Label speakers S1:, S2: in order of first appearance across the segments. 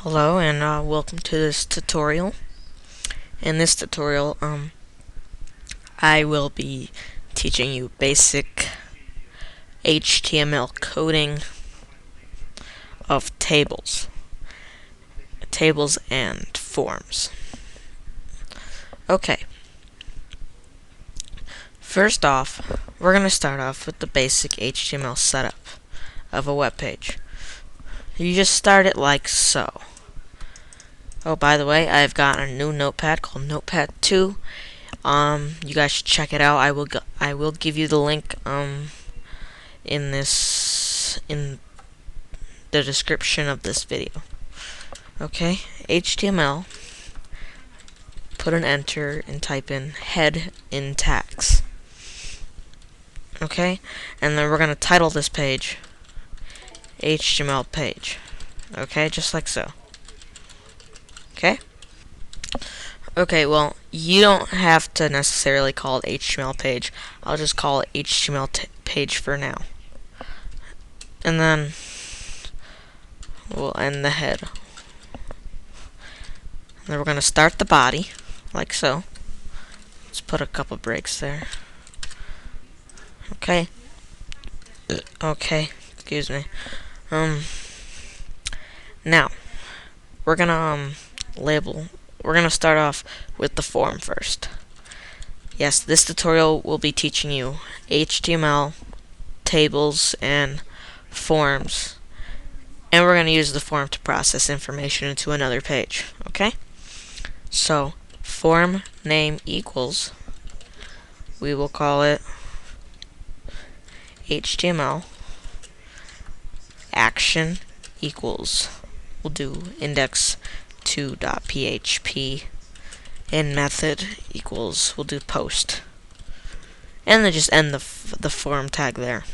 S1: Hello and welcome to this tutorial. In this tutorial, I will be teaching you basic HTML coding of tables and forms. Okay. First off, we're going to start off with the basic HTML setup of a web page. You just start it like so. Oh, by the way, I've got a new notepad called Notepad 2. You guys should check it out. I will give you the link in the description of this video. Okay, HTML. Put an enter and type in head in tags. Okay, and then we're gonna title this page HTML page. Okay, just like so. Okay, well, you don't have to necessarily call it HTML page. I'll just call it HTML page for now. And then we'll end the head. And then we're going to start the body, like so. Let's put a couple breaks there. Okay. Okay, excuse me. Now, we're gonna label. We're gonna start off with the form first. Yes, this tutorial will be teaching you HTML, tables, and forms. And we're gonna use the form to process information into another page. Okay? So, form name equals, we will call it HTML. Action equals, we'll do index2.php, and method equals, we'll do post, and then just end the form tag there.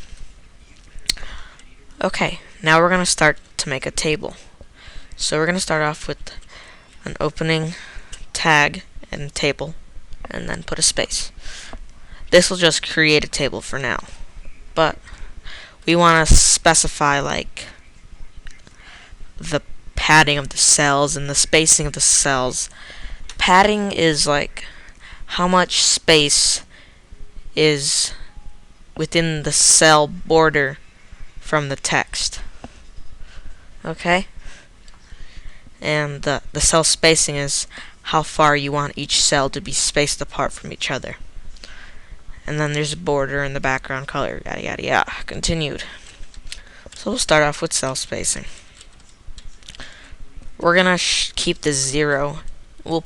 S1: Okay, now we're going to start to make a table. So we're going to start off with an opening tag and table, and then put a space. This will just create a table for now, but we want to specify like the padding of the cells and the spacing of the cells. Padding is like how much space is within the cell border from the text. Okay? And the cell spacing is how far you want each cell to be spaced apart from each other. And then there's a border and the background color, yada yada yada. Continued. So we'll start off with cell spacing. We're gonna keep the 0. We'll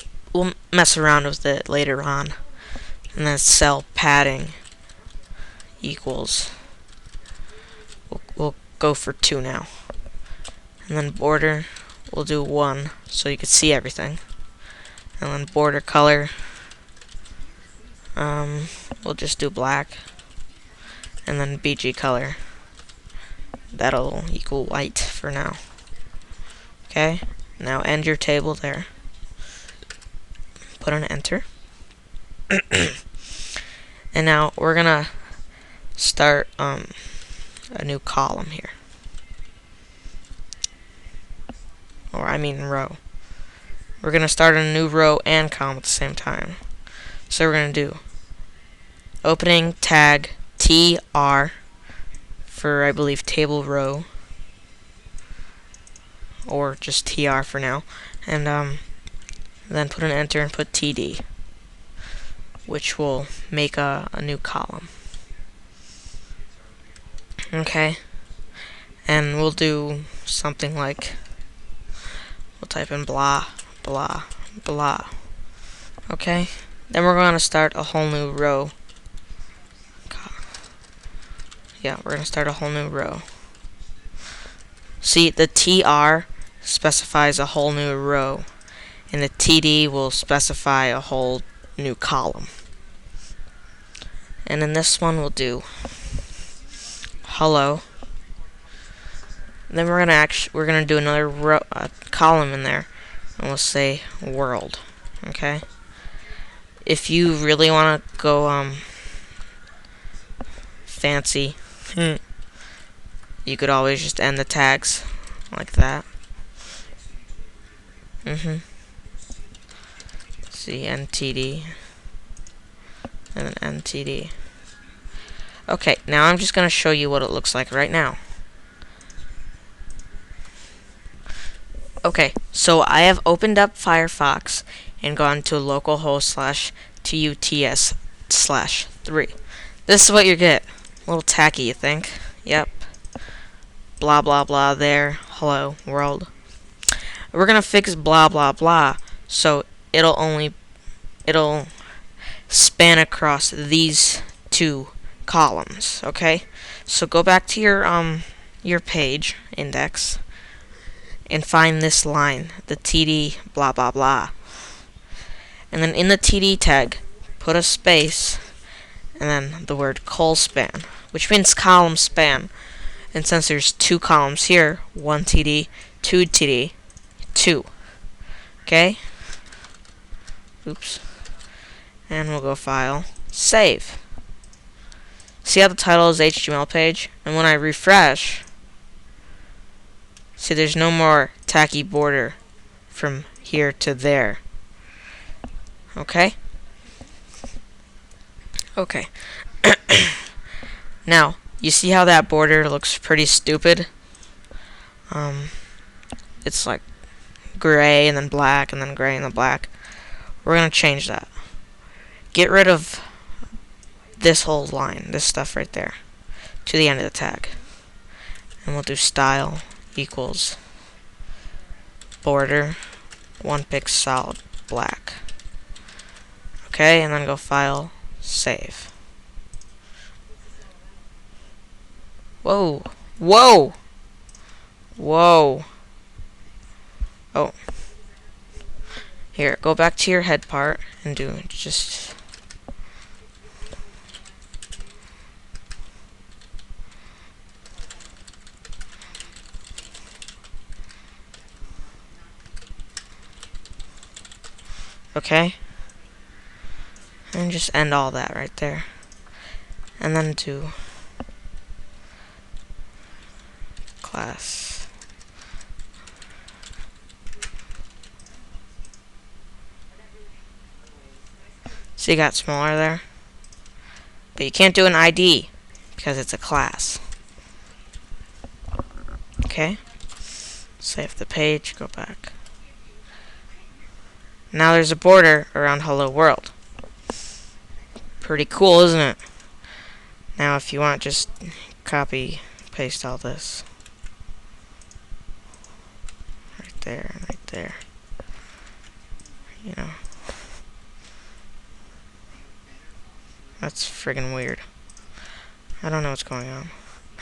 S1: mess around with it later on. And then cell padding equals, we'll go for 2 now. And then border, we'll do 1 so you can see everything. And then border color, we'll just do black. And then BG color, that'll equal white for now. Okay, now end your table there. Put an enter. And now we're gonna start a new column here. Or I mean row. We're gonna start a new row and column at the same time. So we're gonna do opening tag TR for, I believe, table row, or just TR for now, and then put an enter and put TD, which will make a new column. Okay, and we'll do something like, we'll type in blah blah blah. Okay, then we're going to start a whole new row. Yeah, we're going to start a whole new row. See, the TR specifies a whole new row, and the TD will specify a whole new column. And in this one we'll do hello. And then we're gonna do another row, column in there, and we'll say world. Okay. If you really want to go fancy, you could always just end the tags like that. See, NTD, and then NTD. Okay, now I'm just going to show you what it looks like right now. Okay, so I have opened up Firefox and gone to localhost /tuts/3. This is what you get. A little tacky, you think? Yep. Blah blah blah there. Hello world. We're gonna fix blah blah blah so it'll span across these two columns. Okay? So go back to your page index and find this line, the TD blah blah blah. And then in the TD tag, put a space and then the word col span, which means column span. And since there's two columns here, one TD, two TD, two. Okay? Oops. And we'll go File, Save. See how the title is HTML page? And when I refresh, see there's no more tacky border from here to there. Okay? Okay. Now, you see how that border looks pretty stupid? It's like gray and then black and then gray and then black. We're going to change that. Get rid of this whole line, this stuff right there, to the end of the tag. And we'll do style equals border 1 pixel solid black. Okay, and then go File, Save. Whoa! Whoa! Whoa! Oh. Here, go back to your head part and do just... Okay? And just end all that right there. And then do class. So you got smaller there. But you can't do an ID because it's a class. Okay? Save the page, go back. Now there's a border around Hello World. Pretty cool, isn't it? Now if you want, just copy, paste all this. Right there, right there. You know. That's friggin' weird. I don't know what's going on.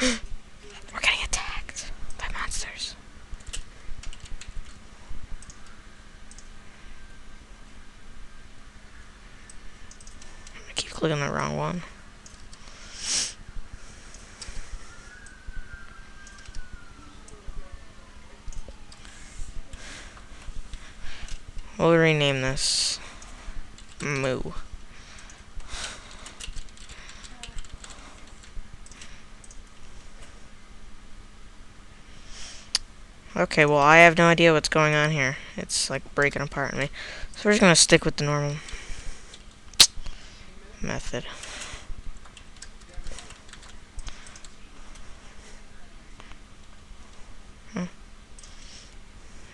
S1: We're getting attacked by monsters. I keep clicking the wrong one. We'll rename this Moo. Okay, well, I have no idea what's going on here. It's like breaking apart on me. So we're just gonna stick with the normal method.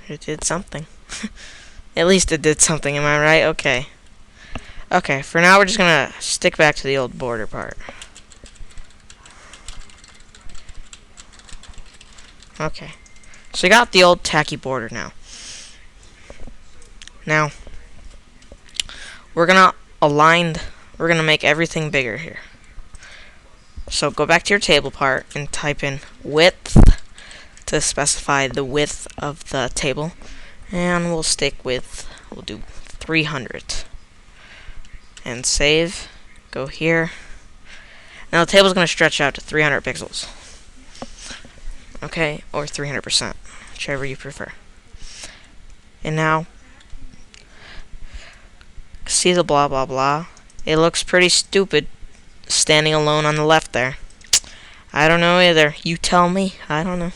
S1: It did something. At least it did something, am I right? Okay. Okay, for now we're just gonna stick back to the old border part. Okay. So you got the old tacky border now. Now, we're gonna make everything bigger here. So go back to your table part and type in width to specify the width of the table. And we'll do 300. And save. Go here. Now the table's gonna stretch out to 300 pixels. Okay, or 300%, whichever you prefer. And now, see the blah blah blah? It looks pretty stupid standing alone on the left there. I don't know either. You tell me. I don't know.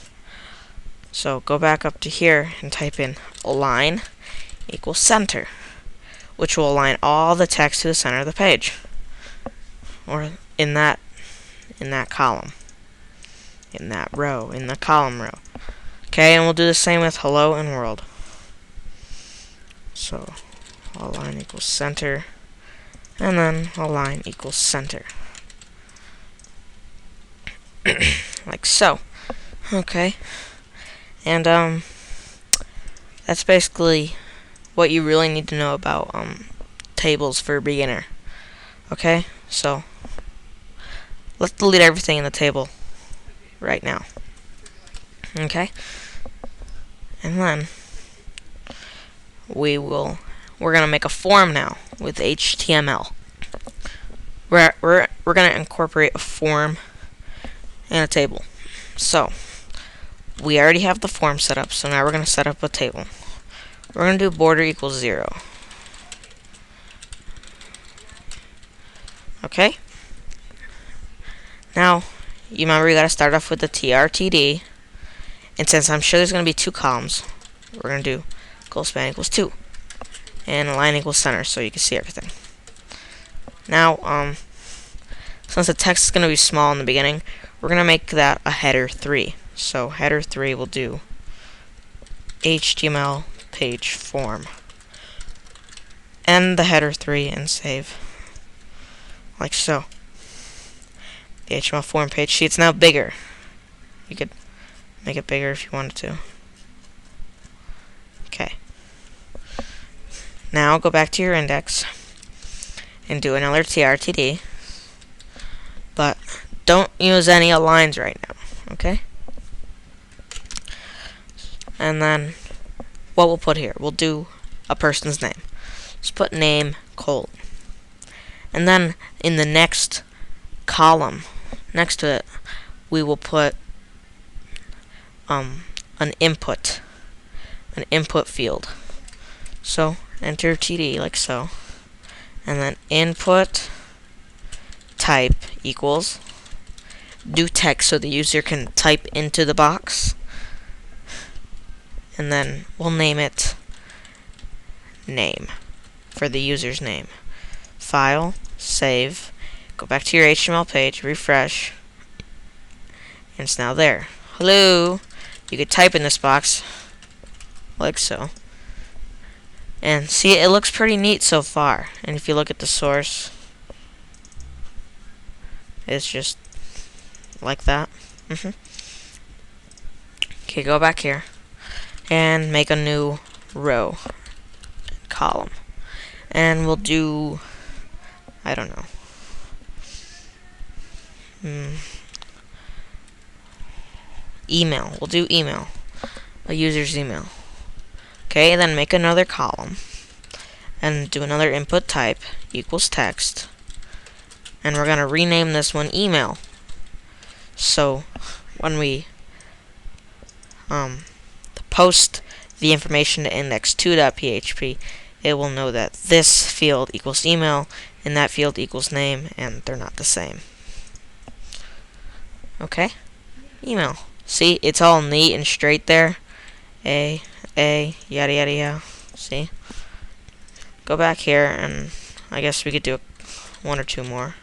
S1: So go back up to here and type in align. equals center, which will align all the text to the center of the page, or in that column, in that row, in the column row. Okay, and we'll do the same with hello and world. So align equals center, and then align equals center. Like so. Okay. And that's basically what you really need to know about tables for a beginner. Okay? So let's delete everything in the table right now. Okay? And then we're gonna make a form now with HTML. We're gonna incorporate a form and a table. So we already have the form set up, so now we're gonna set up a table. We're gonna do border equals 0. Okay? Now, you remember you gotta start off with the TRTD, and since I'm sure there's gonna be 2 columns, we're gonna do goal span equals 2, and align equals center, so you can see everything. Now, since the text is gonna be small in the beginning, we're gonna make that a header 3. So header 3 will do HTML page form, and the header 3 and save, like so. The HTML form page, see, it's now bigger. You could make it bigger if you wanted to. Okay. Now go back to your index and do another TRTD, but don't use any aligns right now, okay? And then what we'll put here, we'll do a person's name. Let's put name, colon. And then in the next column next to it, we will put an input field. So enter TD like so, and then input type equals do text, so the user can type into the box, and then we'll name it name for the user's name. File, save, go back to your HTML page, refresh, and it's now there. Hello, you could type in this box like so, and see, it looks pretty neat so far. And if you look at the source, it's just like that. Okay, go back here and make a new row, column, and we'll do, I don't know, email. We'll do email, a user's email. Okay, then make another column and do another input type equals text, and we're gonna rename this one email. So when we post the information to index2.php, it will know that this field equals email and that field equals name, and they're not the same. Okay, email. See, it's all neat and straight there. A, yada yada yada. See? Go back here, and I guess we could do one or two more.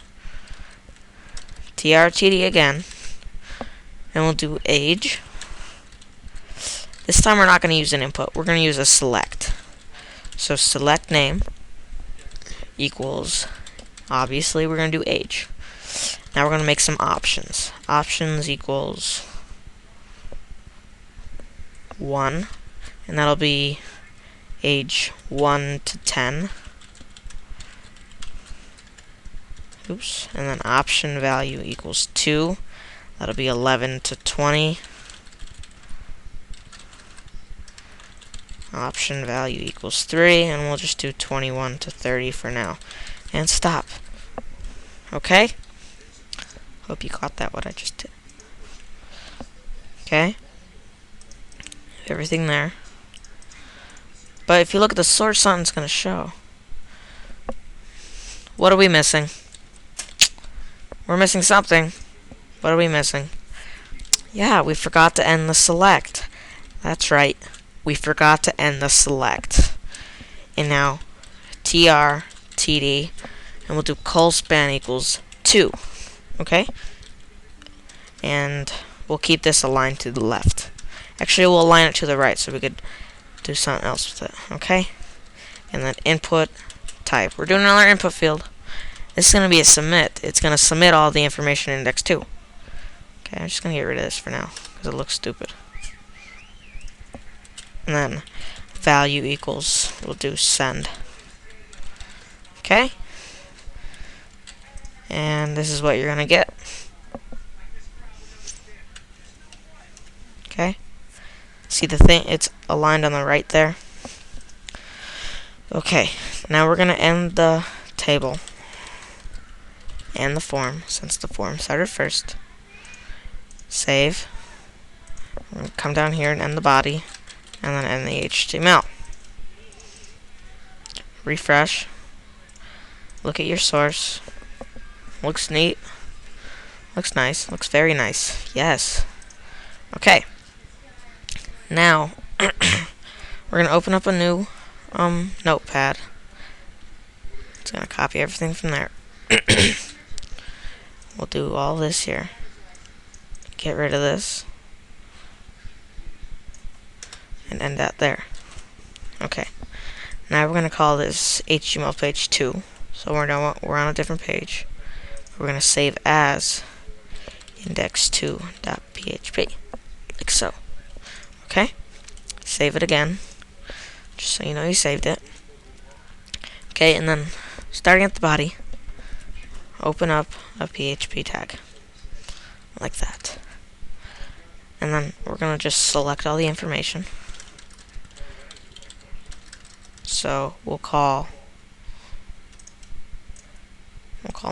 S1: TRTD again, and we'll do age. This time we're not going to use an input, we're going to use a select. So select name equals, obviously we're going to do age. Now we're going to make some options. Options equals 1, and that'll be age 1 to 10. Oops. And then option value equals 2. That'll be 11 to 20. Option value equals 3, and we'll just do 21 to 30 for now. And stop. Okay? Hope you caught that, what I just did. Okay? Everything there. But if you look at the source, something's going to show. What are we missing? We're missing something. What are we missing? Yeah, we forgot to end the select. That's right. We forgot to end the select. and now tr td, and we'll do col span equals 2. Okay, and we'll keep this aligned to the left. Actually, we'll align it to the right so we could do something else with it. Okay, and then input type. We're doing another input field. This is going to be a submit. It's going to submit all the information in index 2. Okay, I'm just going to get rid of this for now because it looks stupid. And then value equals, we'll do send. Okay, and this is what you're going to get. Okay, see the thing, it's aligned on the right there. Okay, now we're going to end the table and the form, since the form started first. Save. We're going to come down here and end the body, and then end the HTML. Refresh. Look at your source. Looks neat. Looks nice. Looks very nice. Yes. Okay. Now, we're going to open up a new notepad. It's going to copy everything from there. We'll do all this here. Get rid of this. And end that there. Okay. Now we're going to call this HTML page 2. So we're on a different page. We're going to save as index2.php. Like so. Okay? Save it again. Just so you know you saved it. Okay, and then starting at the body, open up a PHP tag. Like that. And then we're going to just select all the information. So we'll call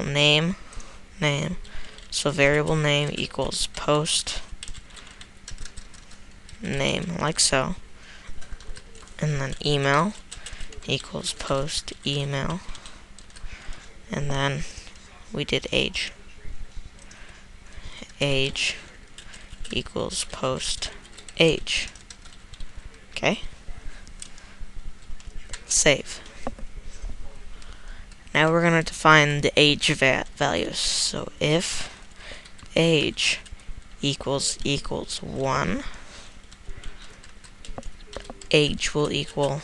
S1: name. So variable name equals post name, like so. And then email equals post email. And then we did age. Age equals post age. Okay? Save. Now we're going to define the age values. So if age equals 1, age will equal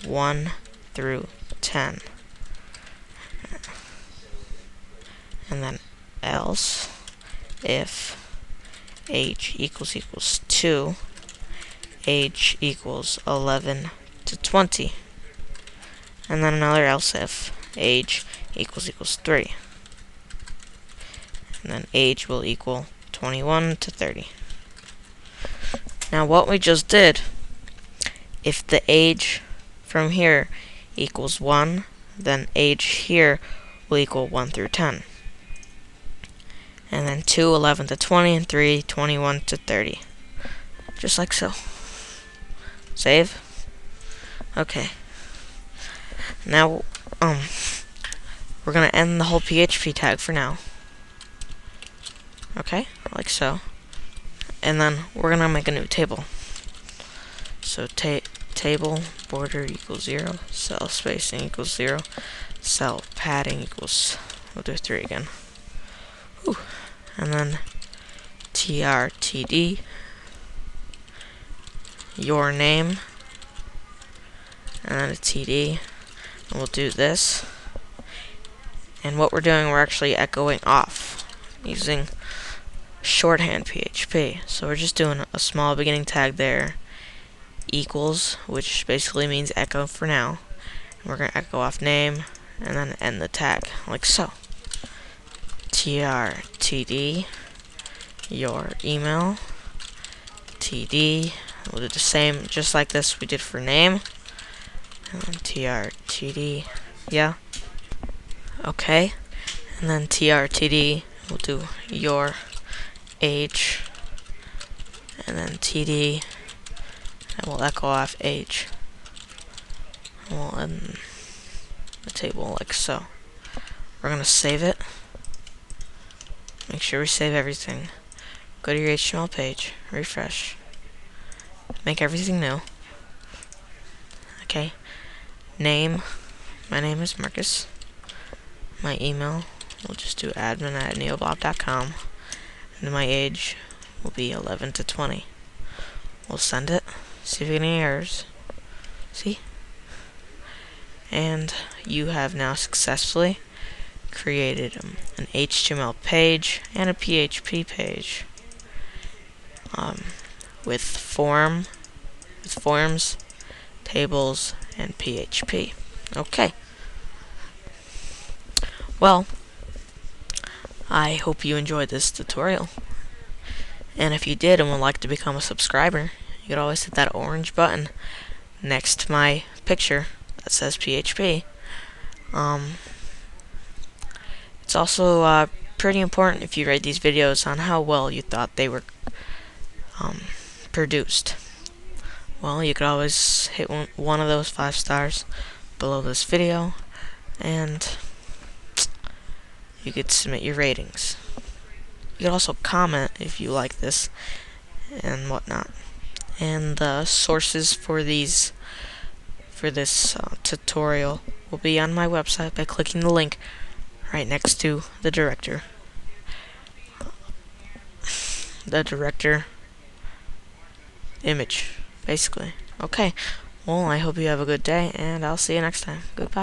S1: 1 through 10. And then else, if age equals 2, age equals 11 to 20. And then another else if age equals 3. And then age will equal 21 to 30. Now what we just did, if the age from here equals 1, then age here will equal 1 through 10. And then 2, 11 to 20, and 3, 21 to 30. Just like so. Save. Okay. Now, we're going to end the whole PHP tag for now. Okay, like so. And then we're going to make a new table. So table border equals 0, cell spacing equals 0, cell padding equals, we'll do 3 again. Whew. And then trtd, your name, and then a td. And we'll do this. And what we're doing, we're actually echoing off using shorthand PHP. So we're just doing a small beginning tag there, equals, which basically means echo for now. And we're going to echo off name and then end the tag, like so. trtd, your email, td, we'll do the same, just like this we did for name. And then trtd, yeah. Okay. And then trtd, we'll do your age. And then td, and we'll echo off age. And we'll end the table like so. We're going to save it. Make sure we save everything. Go to your HTML page, refresh. Make everything new. Okay. Name. My name is Marcus. My email, we'll just do admin@neoblob.com. And my age will be 11 to 20. We'll send it. See if we get any errors. See? And you have now successfully created an HTML page and a PHP page with forms, tables, and PHP. Okay. Well, I hope you enjoyed this tutorial. And if you did and would like to become a subscriber, you could always hit that orange button next to my picture that says PHP. It's also pretty important if you rate these videos on how well you thought they were produced. Well, you could always hit one of those 5 stars below this video, and you could submit your ratings. You could also comment if you like this and whatnot. And the sources for this tutorial will be on my website by clicking the link right next to the director image, basically. Okay, well, I hope you have a good day, and I'll see you next time. Goodbye.